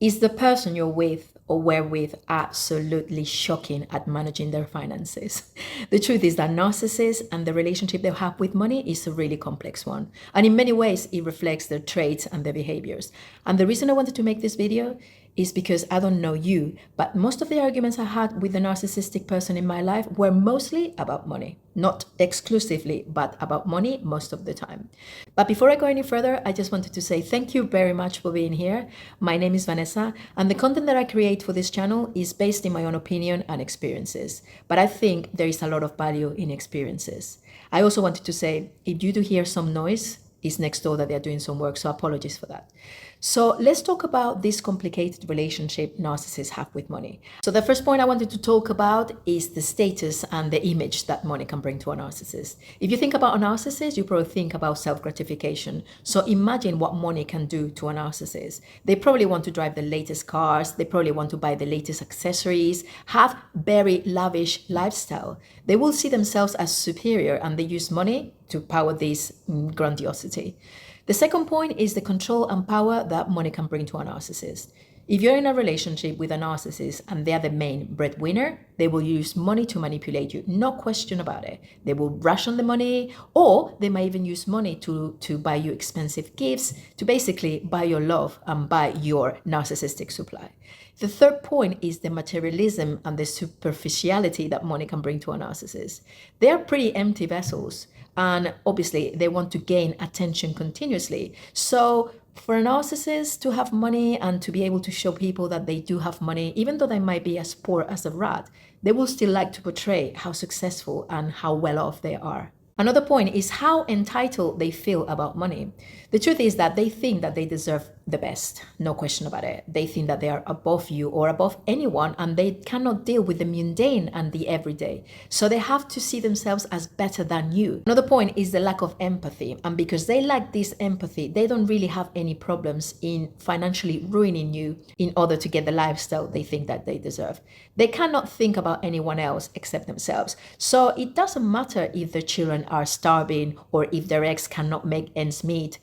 Is the person you're with or were with absolutely shocking at managing their finances? The truth is that narcissists and the relationship they have with money is a really complex one. And in many ways, it reflects their traits and their behaviors. And the reason I wanted to make this video is because I don't know you, but most of the arguments I had with the narcissistic person in my life were mostly about money. Not exclusively, but about money most of the time. But before I go any further, I just wanted to say thank you very much for being here. My name is Vanessa, and the content that I create for this channel is based in my own opinion and experiences. But I think there is a lot of value in experiences. I also wanted to say, if you do hear some noise, it's next door that they're doing some work, so apologies for that. So let's talk about this complicated relationship narcissists have with money. So the first point I wanted to talk about is the status and the image that money can bring to a narcissist. If you think about a narcissist, you probably think about self-gratification. So imagine what money can do to a narcissist. They probably want to drive the latest cars. They probably want to buy the latest accessories, have very lavish lifestyle. They will see themselves as superior, and they use money to power this grandiosity. The second point is the control and power that money can bring to a narcissist. If you're in a relationship with a narcissist and they're the main breadwinner, they will use money to manipulate you, no question about it. They will ration the money, or they might even use money to buy you expensive gifts, to basically buy your love and buy your narcissistic supply. The third point is the materialism and the superficiality that money can bring to a narcissist. They are pretty empty vessels, and obviously they want to gain attention continuously. So for a narcissist to have money and to be able to show people that they do have money, even though they might be as poor as a rat, they will still like to portray how successful and how well off they are. Another point is how entitled they feel about money. The truth is that they think that they deserve the best, no question about it. They think that they are above you or above anyone, and they cannot deal with the mundane and the everyday. So they have to see themselves as better than you. Another point is the lack of empathy. And because they lack this empathy, they don't really have any problems in financially ruining you in order to get the lifestyle they think that they deserve. They cannot think about anyone else except themselves. So it doesn't matter if their children are starving or if their ex cannot make ends meet.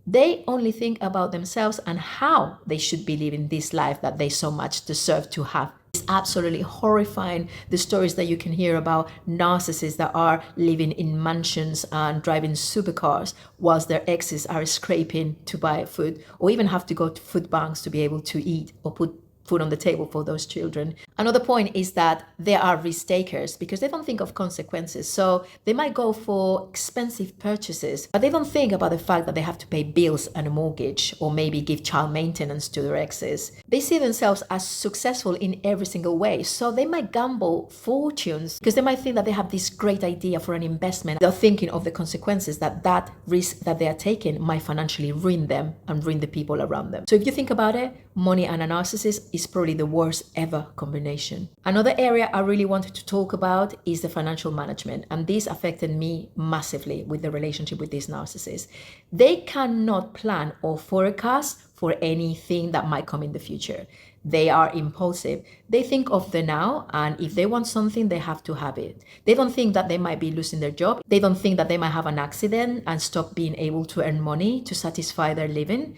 They only think about themselves and how they should be living this life that they so much deserve to have. It's absolutely horrifying, the stories that you can hear about narcissists that are living in mansions and driving supercars whilst their exes are scraping to buy food, or even have to go to food banks to be able to eat or put food on the table for those children. Another point is that they are risk takers because they don't think of consequences. So they might go for expensive purchases, but they don't think about the fact that they have to pay bills and a mortgage, or maybe give child maintenance to their exes. They see themselves as successful in every single way. So they might gamble fortunes because they might think that they have this great idea for an investment. They're thinking of the consequences that risk that they are taking might financially ruin them and ruin the people around them. So if you think about it, money and a narcissist is probably the worst ever combination. Another area I really wanted to talk about is the financial management, and this affected me massively with the relationship with this narcissist. They cannot plan or forecast for anything that might come in the future. They are impulsive. They think of the now, and if they want something, they have to have it. They don't think that they might be losing their job. They don't think that they might have an accident and stop being able to earn money to satisfy their living.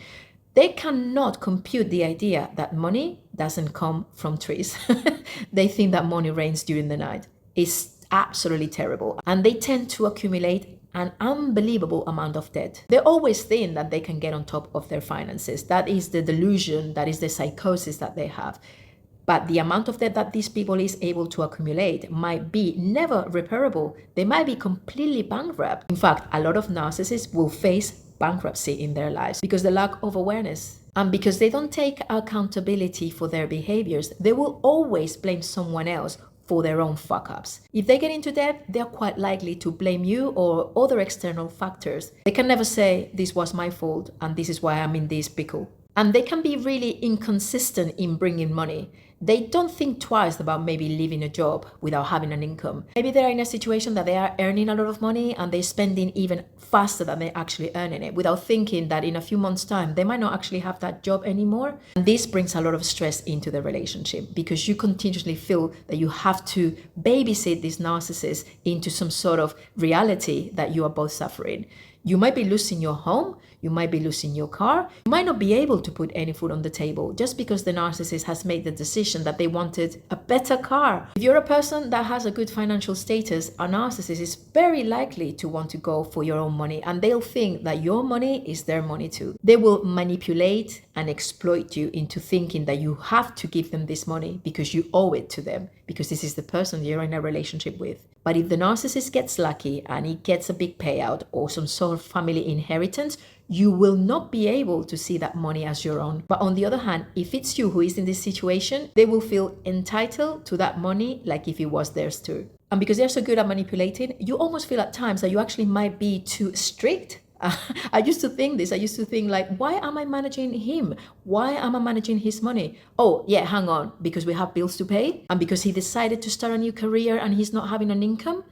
They cannot compute the idea that money doesn't come from trees. They think that money rains during the night. It's absolutely terrible. And they tend to accumulate an unbelievable amount of debt. They always think that they can get on top of their finances. That is the delusion, that is the psychosis that they have. But the amount of debt that these people is able to accumulate might be never repairable. They might be completely bankrupt. In fact, a lot of narcissists will face bankruptcy in their lives because the lack of awareness, and because they don't take accountability for their behaviors. They will always blame someone else for their own fuck-ups. If they get into debt, they're quite likely to blame you or other external factors. They can never say, this was my fault and this is why I'm in this pickle. And they can be really inconsistent in bringing money. They don't think twice about maybe leaving a job without having an income. Maybe they're in a situation that they are earning a lot of money and they're spending even faster than they're actually earning it, without thinking that in a few months' time, they might not actually have that job anymore. And this brings a lot of stress into the relationship because you continuously feel that you have to babysit this narcissist into some sort of reality that you are both suffering. You might be losing your home, you might be losing your car, you might not be able to put any food on the table just because the narcissist has made the decision that they wanted a better car. If you're a person that has a good financial status, a narcissist is very likely to want to go for your own money, and they'll think that your money is their money too. They will manipulate and exploit you into thinking that you have to give them this money because you owe it to them, because this is the person you're in a relationship with. But if the narcissist gets lucky and he gets a big payout or some sort of family inheritance, you will not be able to see that money as your own. But on the other hand, if it's you who is in this situation, they will feel entitled to that money like if it was theirs too. And because they're so good at manipulating, you almost feel at times that you actually might be too strict. I used to think this. I used to think like, why am I managing him? Why am I managing his money? Oh, yeah, hang on. Because we have bills to pay and because he decided to start a new career and he's not having an income.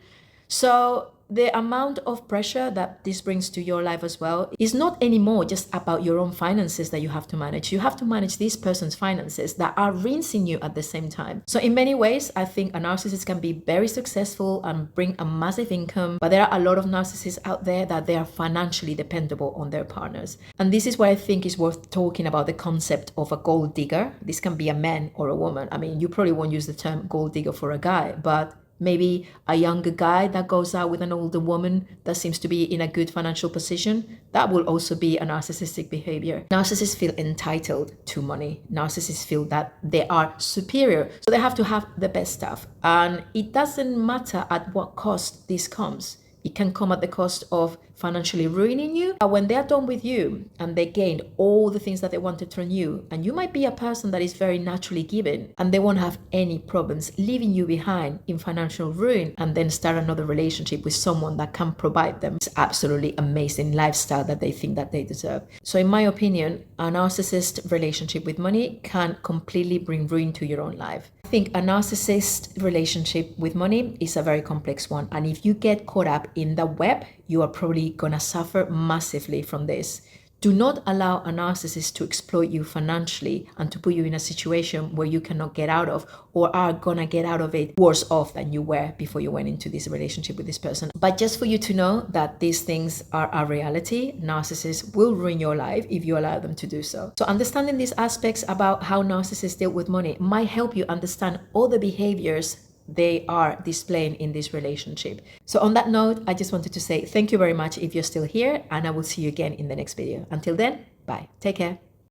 So the amount of pressure that this brings to your life as well is not anymore just about your own finances that you have to manage. You have to manage this person's finances that are rinsing you at the same time. So in many ways, I think a narcissist can be very successful and bring a massive income, but there are a lot of narcissists out there that they are financially dependable on their partners. And this is why I think is worth talking about the concept of a gold digger. This can be a man or a woman. I mean, you probably won't use the term gold digger for a guy, but maybe a younger guy that goes out with an older woman that seems to be in a good financial position, that will also be a narcissistic behavior. Narcissists feel entitled to money. Narcissists feel that they are superior, so they have to have the best stuff. And it doesn't matter at what cost this comes. It can come at the cost of financially ruining you. But when they're done with you and they gained all the things that they wanted from you, and you might be a person that is very naturally giving and they won't have any problems leaving you behind in financial ruin and then start another relationship with someone that can provide them this absolutely amazing lifestyle that they think that they deserve. So in my opinion, a narcissist relationship with money can completely bring ruin to your own life. I think a narcissist relationship with money is a very complex one. And if you get caught up in the web, you are probably gonna suffer massively from this. Do not allow a narcissist to exploit you financially and to put you in a situation where you cannot get out of or are gonna get out of it worse off than you were before you went into this relationship with this person. But just for you to know that these things are a reality, narcissists will ruin your life if you allow them to do so. So understanding these aspects about how narcissists deal with money might help you understand all the behaviors they are displaying in this relationship. So on that note, I just wanted to say thank you very much if you're still here, and I will see you again in the next video. Until then, bye. Take care.